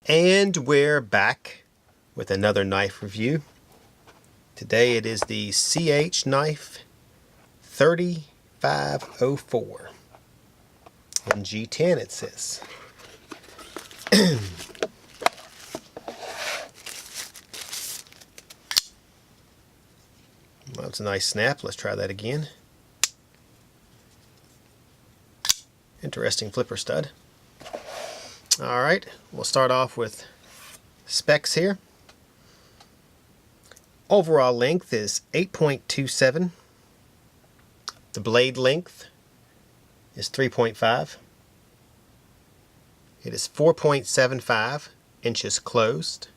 And we're back with another knife review. Today it is the CH knife 3504 in G10 it says. Well, it's a nice snap. Let's try that again. Interesting flipper stud. Alright, we'll start off with specs here. Overall length is 8.27. The blade length is 3.5. It is 4.75 inches closed.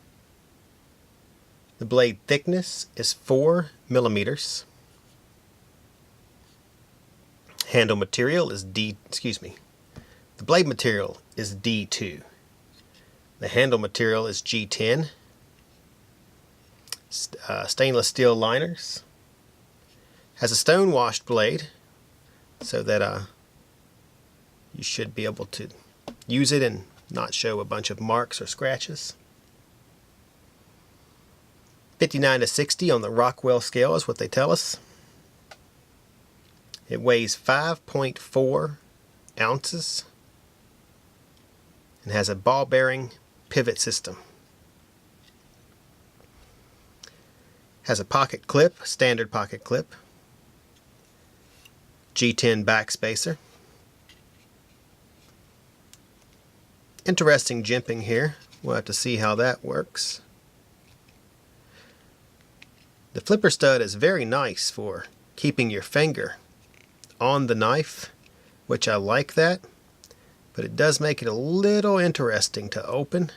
The blade thickness is 4 millimeters. Handle material is the blade material is D2. The handle material is G10. Stainless steel liners. Has a stone washed blade so that you should be able to use it and not show a bunch of marks or scratches. 59 to 60 on the Rockwell scale is what they tell us. It weighs 5.4 ounces and has a ball bearing pivot system. Has a pocket clip, standard pocket clip, G10 backspacer. Interesting jimping here. We'll have to see how that works. The flipper stud is very nice for keeping your finger on the knife, which I like that, but it does make it a little interesting to open.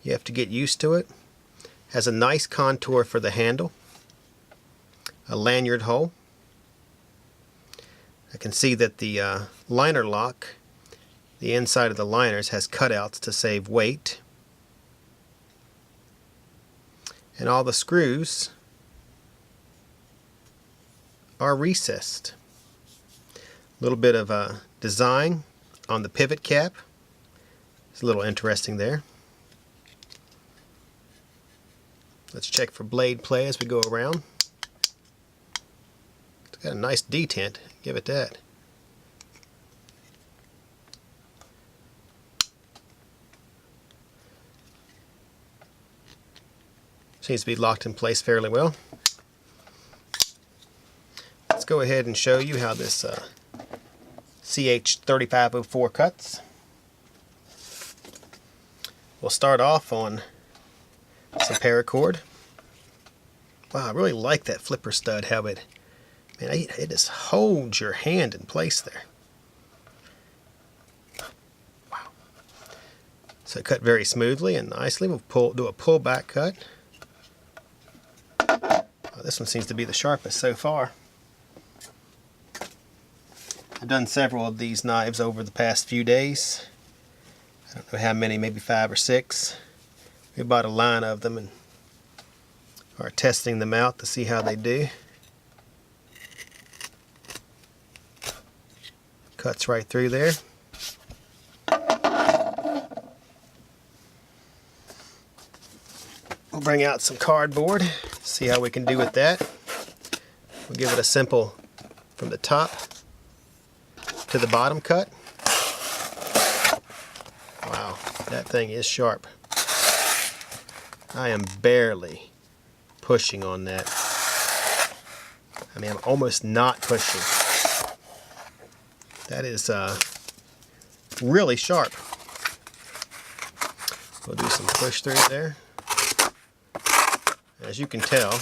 You have to get used to it. Has a nice contour for the handle, a lanyard hole. I can see that the liner lock, the inside of the liners, has cutouts to save weight. And all the screws are recessed. A little bit of a design on the pivot cap. It's a little interesting there. Let's check for blade play as we go around. It's got a nice detent, give it that. Seems to be locked in place fairly well. Let's go ahead and show you how this CH 3504 cuts. We'll start off on some paracord. Wow, I really like that flipper stud, how it just holds your hand in place there. Wow. So cut very smoothly and nicely. We'll do a pull back cut. This one seems to be the sharpest so far. I've done several of these knives over the past few days. I don't know how many, maybe 5 or 6. We bought a line of them and are testing them out to see how they do. Cuts right through there. We'll bring out some cardboard, see how we can do with that. We'll give it a simple from the top to the bottom cut. Wow, that thing is sharp. I am barely pushing on that. I mean, I'm almost not pushing. That is really sharp. We'll do some push through there. As you can tell,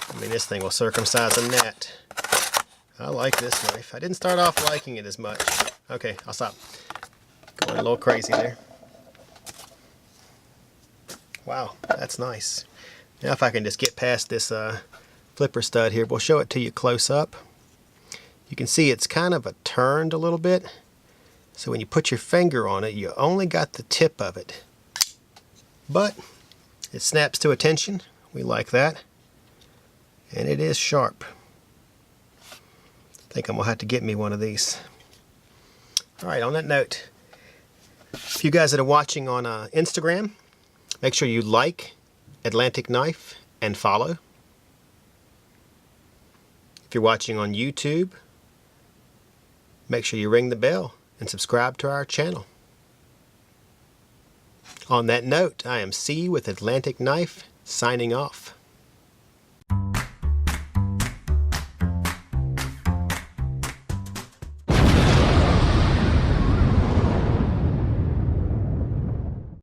I mean, this thing will circumcise a gnat. I like this knife. I didn't start off liking it as much. Okay, I'll stop. Going a little crazy there. Wow, that's nice. Now if I can just get past this flipper stud here, we'll show it to you close up. You can see it's kind of turned a little bit. So when you put your finger on it, you only got the tip of it. But it snaps to attention. We like that. And it is sharp. I think I'm going to have to get me one of these. Alright, on that note, If you guys that are watching on Instagram, make sure you like Atlantic Knife and follow. If you're watching on YouTube, make sure you ring the bell and subscribe to our channel. On that note, I am C with Atlantic Knife, signing off.